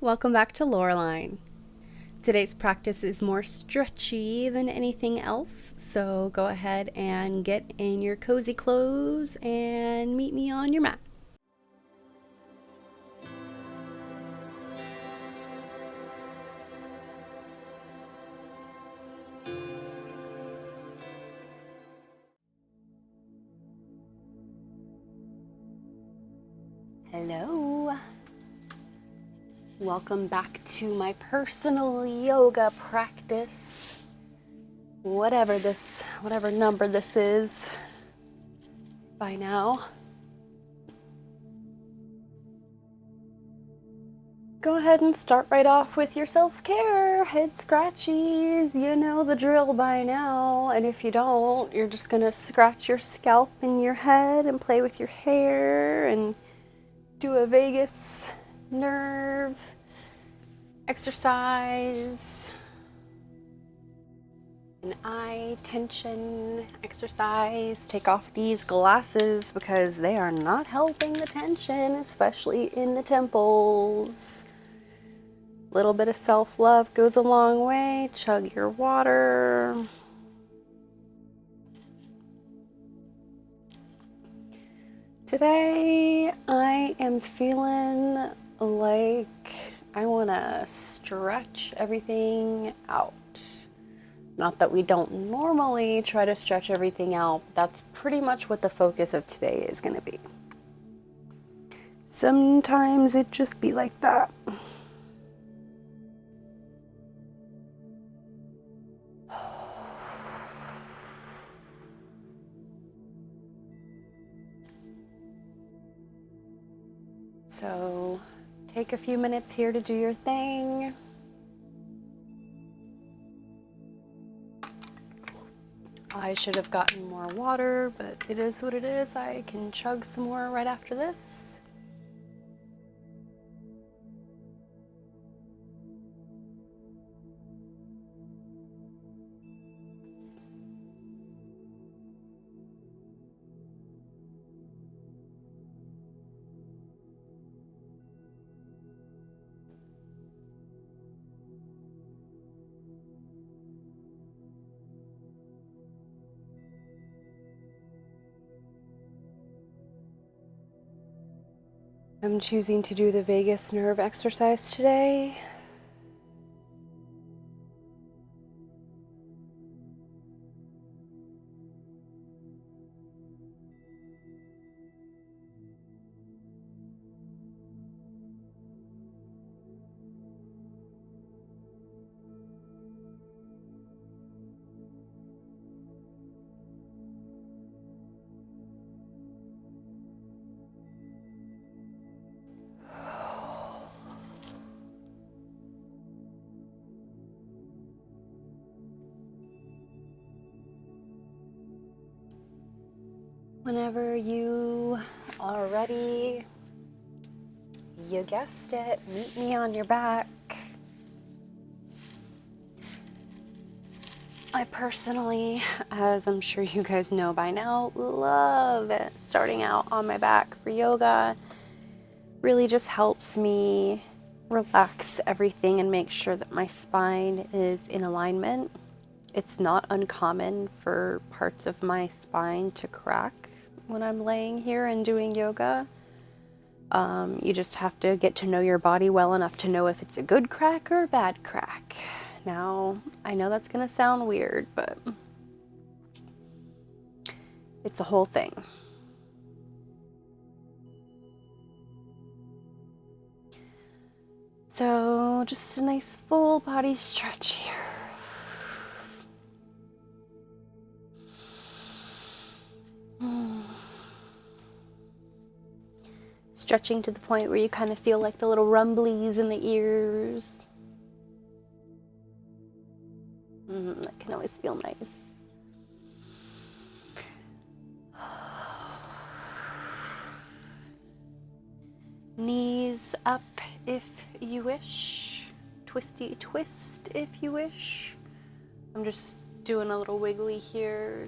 Welcome back to Lauralign. Today's practice is more stretchy than anything else, so go ahead and get in your cozy clothes and meet me on your mat. Hello. Welcome back to my personal yoga practice. Whatever number this is by now. Go ahead and start right off with your self-care, head scratchies. You know the drill by now. And if you don't, you're just gonna scratch your scalp and your head and play with your hair and do a vagus nerve exercise, an eye tension exercise. Take off these glasses because they are not helping the tension, especially in the temples. A little bit of self-love goes a long way. Chug your water. Today I am feeling like I want to stretch everything out. Not that we don't normally try to stretch everything out, but that's pretty much what the focus of today is going to be. Sometimes it just be like that. So take a few minutes here to do your thing. I should have gotten more water, but it is what it is. I can chug some more right after this. I'm choosing to do the vagus nerve exercise today. Whenever you are ready, you guessed it, meet me on your back. I personally, as I'm sure you guys know by now, love starting out on my back for yoga. Really just helps me relax everything and make sure that my spine is in alignment. It's not uncommon for parts of my spine to crack when I'm laying here and doing yoga. You just have to get to know your body well enough to know if it's a good crack or a bad crack. Now, I know that's gonna sound weird, but it's a whole thing. So, just a nice full body stretch here. Stretching to the point where you kind of feel like the little rumblies in the ears. That can always feel nice. Knees up if you wish. Twisty twist if you wish. I'm just doing a little wiggly here.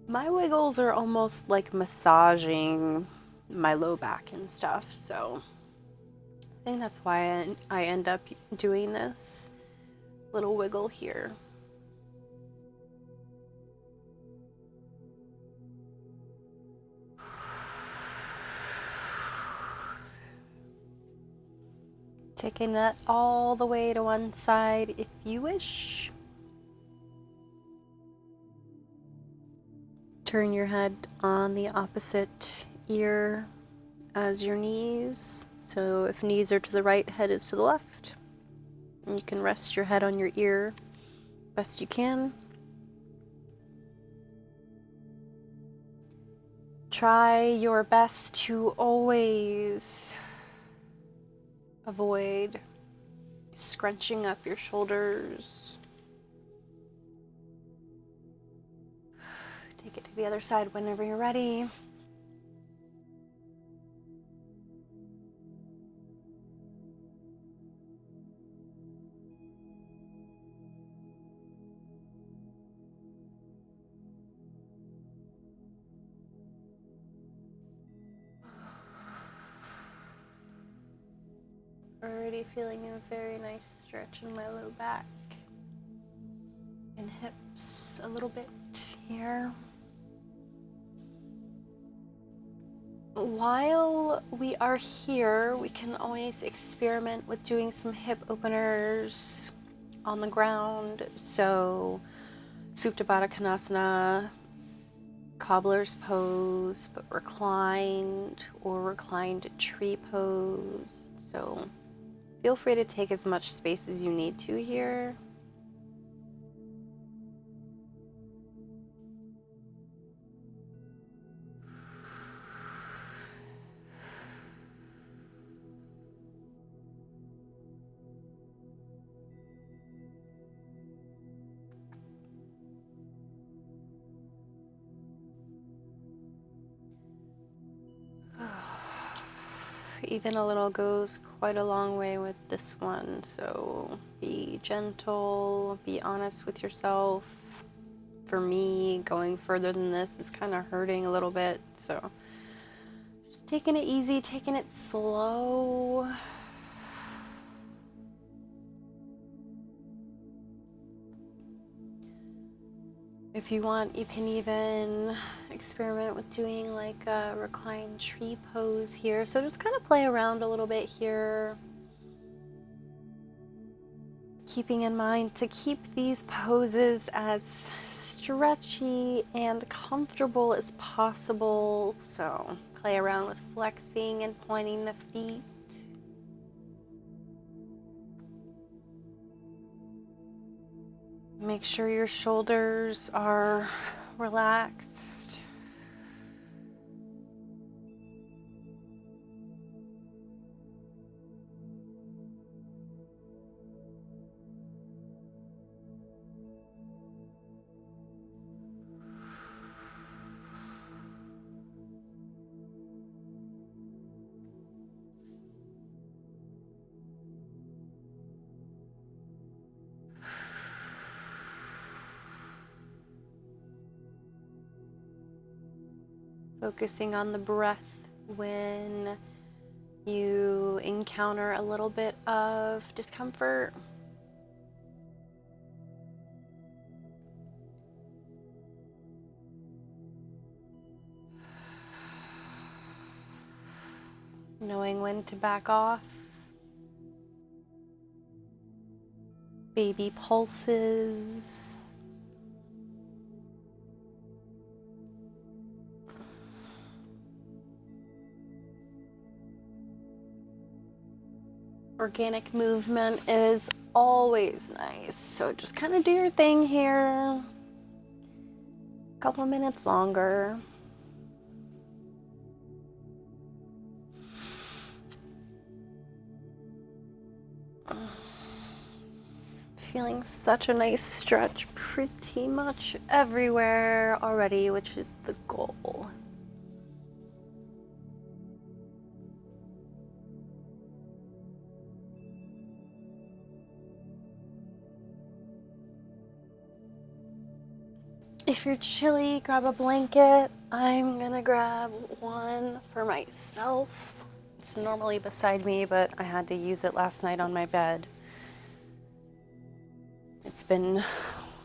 My wiggles are almost like massaging my low back and stuff, so I think that's why I end up doing this little wiggle here. Taking that all the way to one side if you wish. Turn your head on the opposite ear as your knees. So if knees are to the right, head is to the left. And you can rest your head on your ear best you can. Try your best to always avoid scrunching up your shoulders. Take it to the other side whenever you're ready. Already feeling a very nice stretch in my low back and hips a little bit here. While we are here, we can always experiment with doing some hip openers on the ground. So Supta Baddha Konasana, cobbler's pose, but reclined, or reclined tree pose. So feel free to take as much space as you need to here. Even a little goes quite a long way with this one, so be gentle, be honest with yourself. For me, going further than this is kind of hurting a little bit, so just taking it easy, taking it slow. If you want, you can even experiment with doing like a reclined tree pose here. So just kind of play around a little bit here. Keeping in mind to keep these poses as stretchy and comfortable as possible. So play around with flexing and pointing the feet. Make sure your shoulders are relaxed. Focusing on the breath when you encounter a little bit of discomfort. Knowing when to back off. Baby pulses. Organic movement is always nice, so just kind of do your thing here. A couple of minutes longer. Feeling such a nice stretch pretty much everywhere already, which is the goal. If you're chilly, grab a blanket. I'm gonna grab one for myself. It's normally beside me, but I had to use it last night on my bed.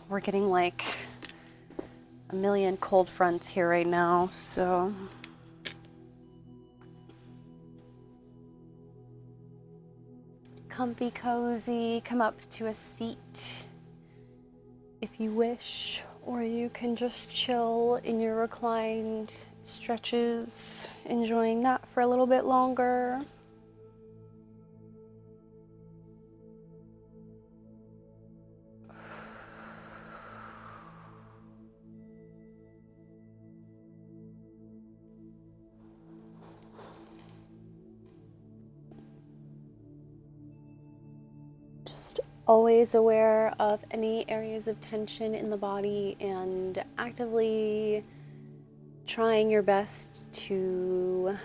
We're getting like a million cold fronts here right now, so. Comfy, cozy, come up to a seat if you wish, or you can just chill in your reclined stretches, enjoying that for a little bit longer. Just always aware of any areas of tension in the body and actively trying your best to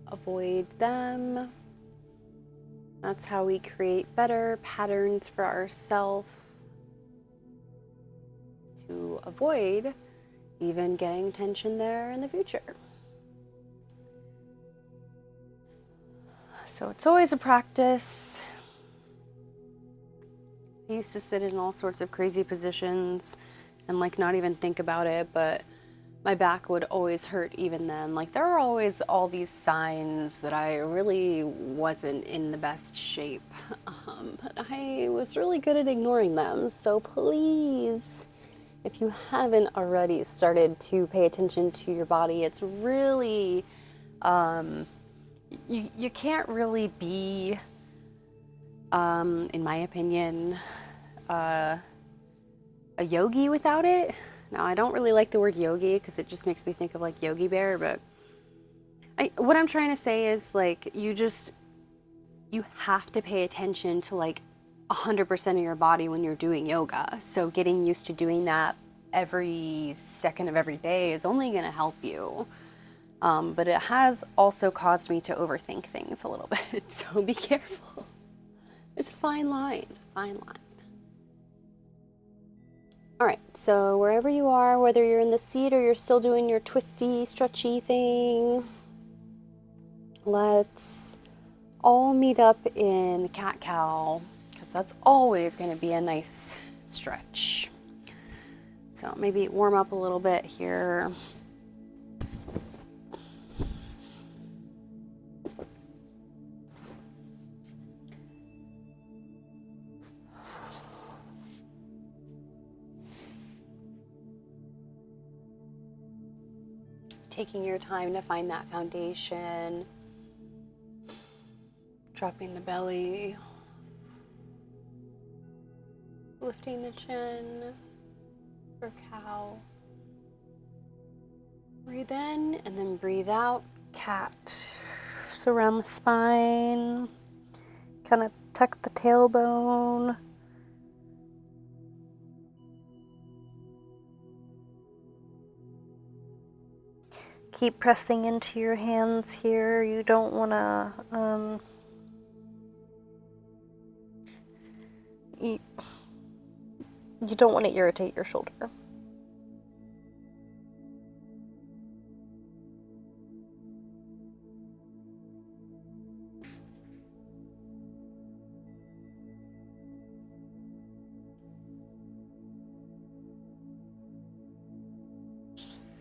avoid them. That's how we create better patterns for ourselves to avoid even getting tension there in the future. So it's always a practice. I used to sit in all sorts of crazy positions and like not even think about it, but my back would always hurt even then. Like there were always all these signs that I really wasn't in the best shape. But I was really good at ignoring them. So please, if you haven't already started to pay attention to your body, it's really, you can't really be, in my opinion, a yogi without it. Now, I don't really like the word yogi because it just makes me think of like Yogi Bear, but what I'm trying to say is like you have to pay attention to like 100% of your body when you're doing yoga. So getting used to doing that every second of every day is only going to help you. But it has also caused me to overthink things a little bit. So be careful. There's a fine line. All right, so wherever you are, whether you're in the seat or you're still doing your twisty, stretchy thing, let's all meet up in cat-cow, because that's always going to be a nice stretch. So maybe warm up a little bit here. Taking your time to find that foundation, dropping the belly, lifting the chin for cow. Breathe in and then breathe out, cat. Surround the spine, kind of tuck the tailbone. Keep pressing into your hands here. You don't want to, you don't want to irritate your shoulder.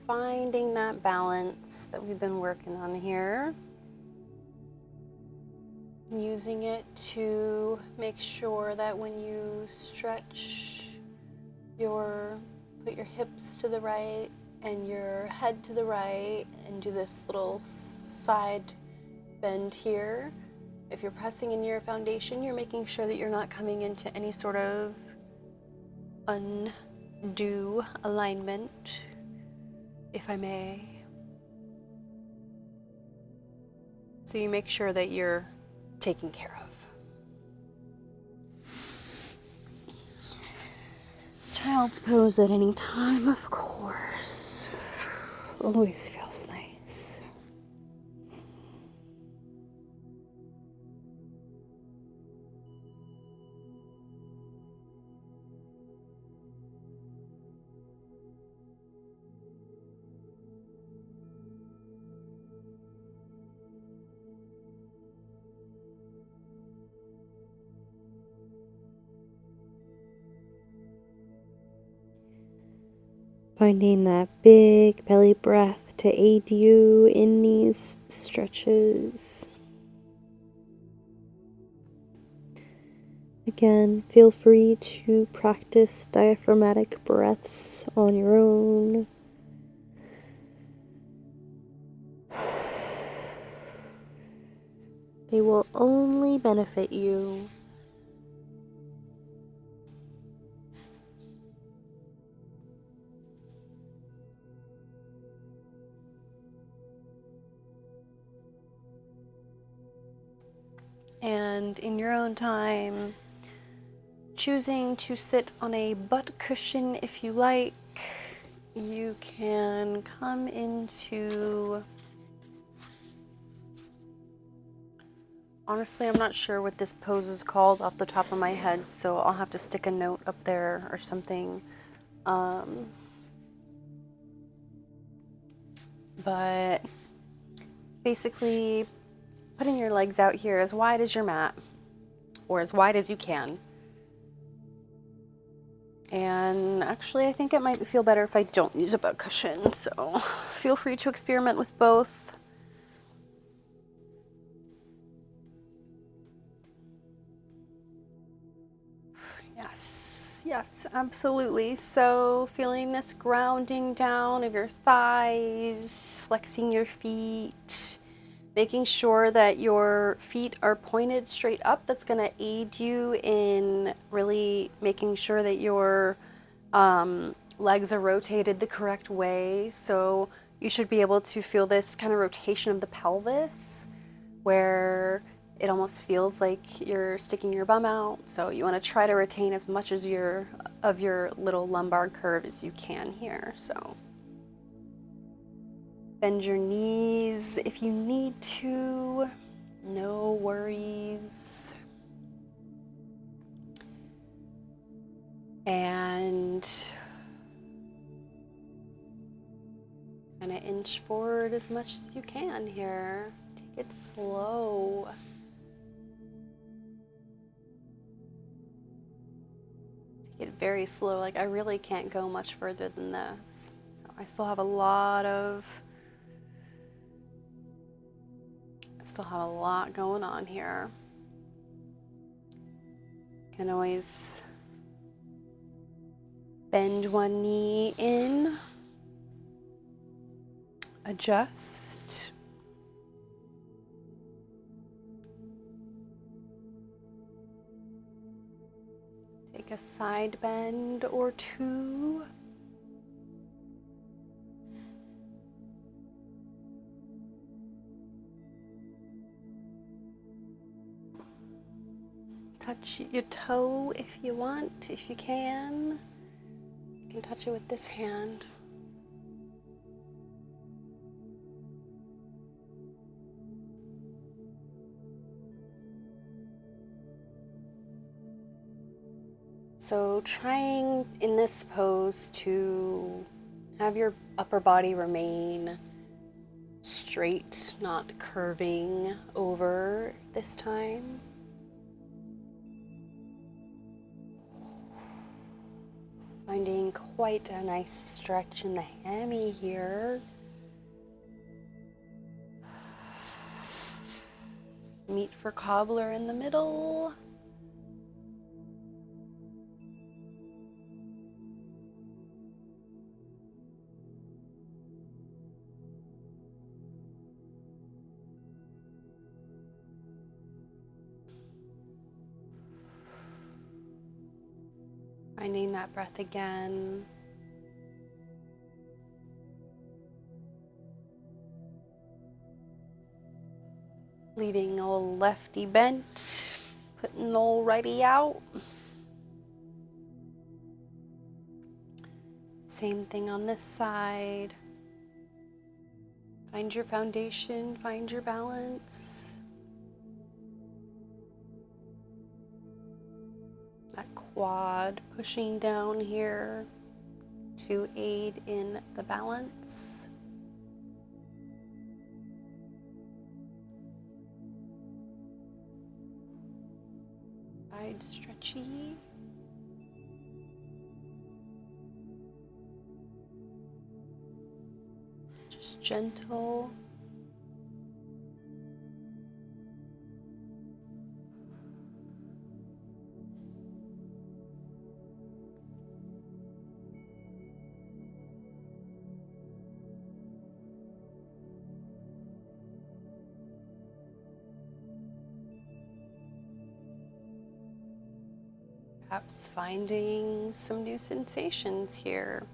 Finding that balance that we've been working on here. Using it to make sure that when you stretch put your hips to the right and your head to the right and do this little side bend here. If you're pressing in your foundation, you're making sure that you're not coming into any sort of undue alignment, if I may. So you make sure that you're taken care of. Child's pose at any time, of course. Always feels nice. Finding that big belly breath to aid you in these stretches. Again, feel free to practice diaphragmatic breaths on your own. They will only benefit you. And in your own time, choosing to sit on a butt cushion if you like, you can come into... Honestly, I'm not sure what this pose is called off the top of my head, so I'll have to stick a note up there or something. But basically, putting your legs out here as wide as your mat, or as wide as you can. And actually, I think it might feel better if I don't use a butt cushion, so feel free to experiment with both. Yes, absolutely. So feeling this grounding down of your thighs, flexing your feet, making sure that your feet are pointed straight up. That's going to aid you in really making sure that your legs are rotated the correct way. So you should be able to feel this kind of rotation of the pelvis where it almost feels like you're sticking your bum out. So you want to try to retain as much as of your little lumbar curve as you can here. So bend your knees if you need to, no worries. And kind of inch forward as much as you can here. Take it slow. Take it very slow. Like, I really can't go much further than this. So I still have a lot going on here. Can always bend one knee in, adjust. Take a side bend or two. Touch your toe if you want, if you can. You can touch it with this hand. So trying in this pose to have your upper body remain straight, not curving over this time. Finding quite a nice stretch in the hammy here. Meet for cobbler in the middle. Finding that breath again. Leaving old lefty bent, putting old righty out. Same thing on this side. Find your foundation, find your balance. That quad pushing down here to aid in the balance. Side stretchy. gentle. Perhaps finding some new sensations here.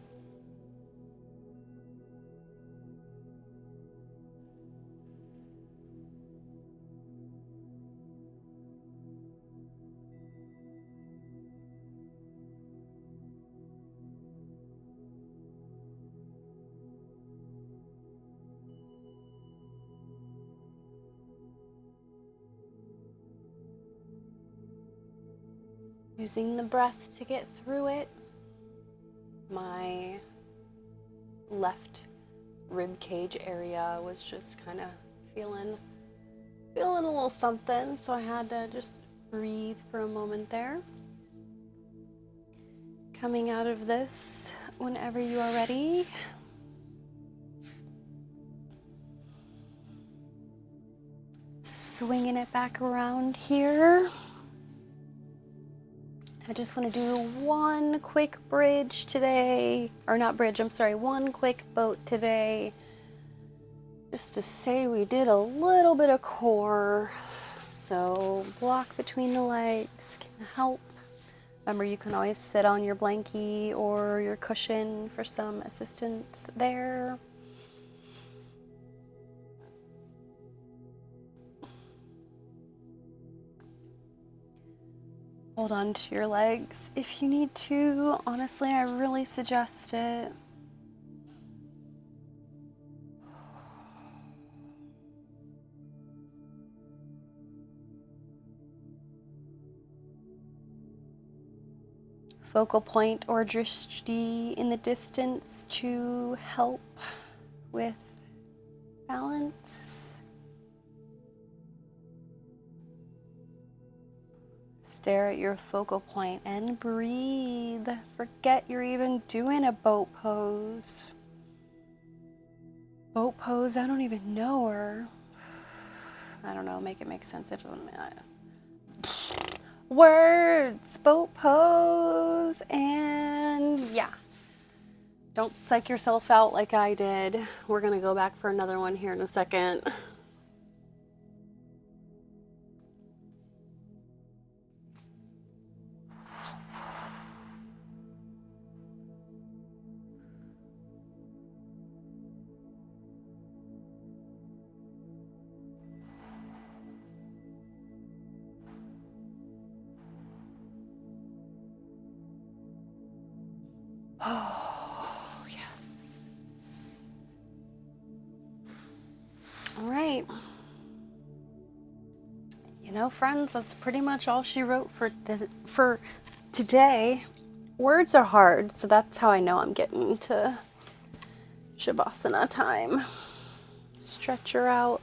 Using the breath to get through it. My left rib cage area was just kind of feeling a little something, so I had to just breathe for a moment there. Coming out of this whenever you are ready. Swinging it back around here. I just want to do one quick bridge today, or not bridge, I'm sorry, one quick boat today, just to say we did a little bit of core. So block between the legs can help. Remember, you can always sit on your blankie or your cushion for some assistance there. Hold on to your legs if you need to. Honestly, I really suggest it. Focal point or drishti in the distance to help with balance. Stare at your focal point and breathe. Forget you're even doing a boat pose. Boat pose, I don't even know her. I don't know, make it make sense. It doesn't matter. Words, boat pose, and yeah. Don't psych yourself out like I did. We're gonna go back for another one here in a second. Oh, yes. All right. You know, friends, that's pretty much all she wrote for today. Words are hard, so that's how I know I'm getting to Shavasana time. Stretch her out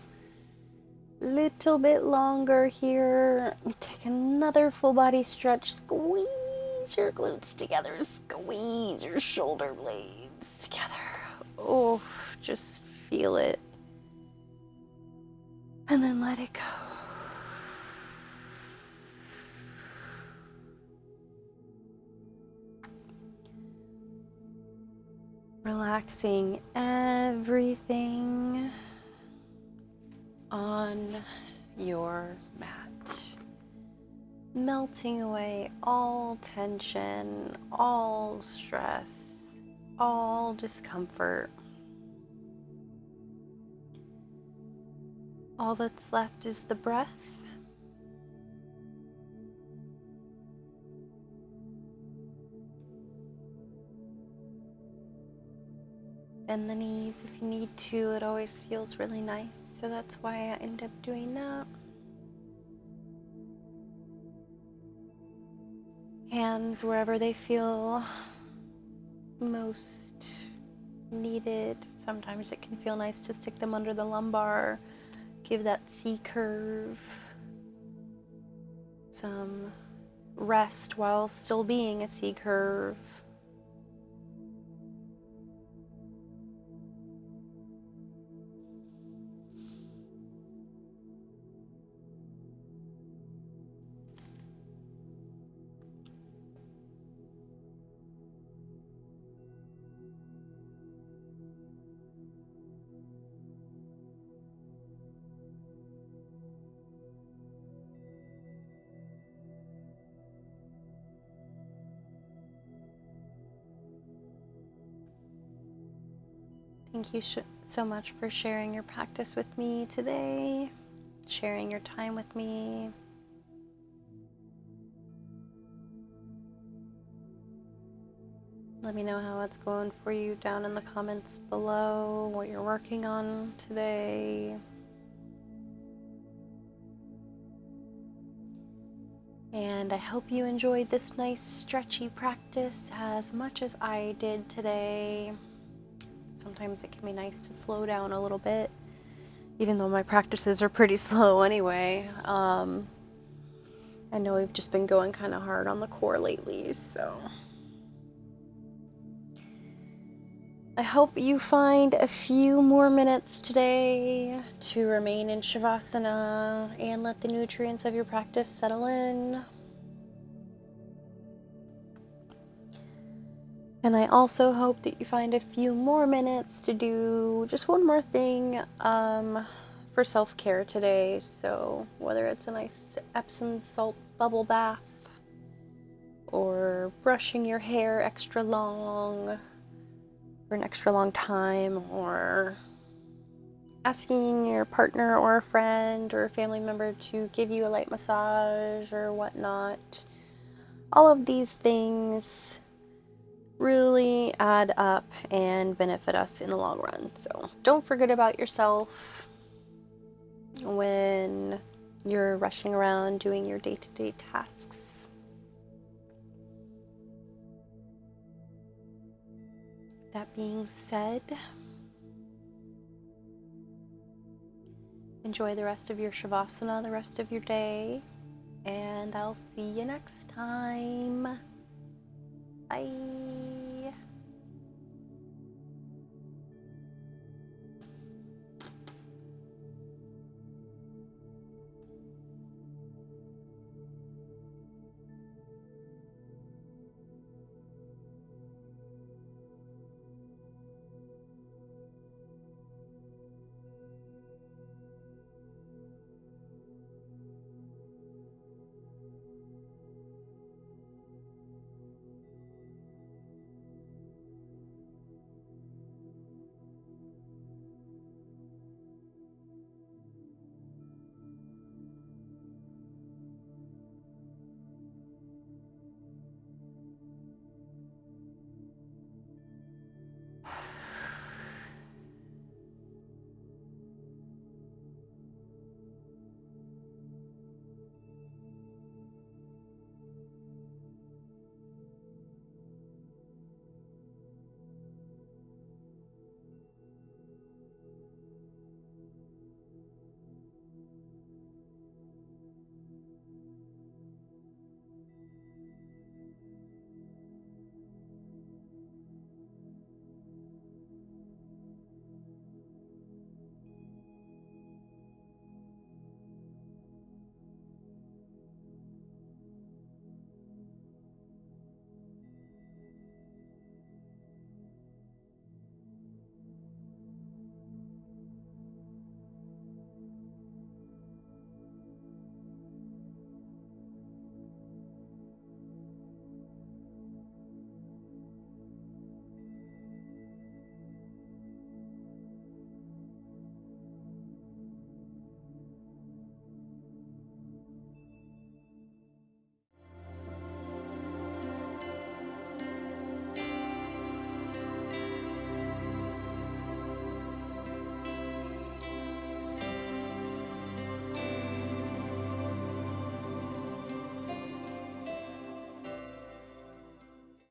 a little bit longer here. Take another full body stretch. Squeeze your glutes together. Squeeze your shoulder blades together. Oh, just feel it. And then let it go. Relaxing everything on your mat. Melting away all tension, all stress, all discomfort. All that's left is the breath. Bend the knees if you need to. It always feels really nice, so that's why I end up doing that. Hands wherever they feel most needed. Sometimes it can feel nice to stick them under the lumbar, give that C curve some rest while still being a C curve. Thank you so much for sharing your practice with me today, sharing your time with me. Let me know how it's going for you down in the comments below, what you're working on today. And I hope you enjoyed this nice stretchy practice as much as I did today. Sometimes it can be nice to slow down a little bit, even though my practices are pretty slow anyway. I know we've just been going kind of hard on the core lately, so I hope you find a few more minutes today to remain in Shavasana and let the nutrients of your practice settle in. And I also hope that you find a few more minutes to do just one more thing for self-care today. So whether it's a nice Epsom salt bubble bath, or brushing your hair extra long for an extra long time, or asking your partner or a friend or a family member to give you a light massage or whatnot. All of these things really add up and benefit us in the long run. So don't forget about yourself when you're rushing around doing your day-to-day tasks. That being said, enjoy the rest of your Shavasana, the rest of your day, and I'll see you next time. Bye.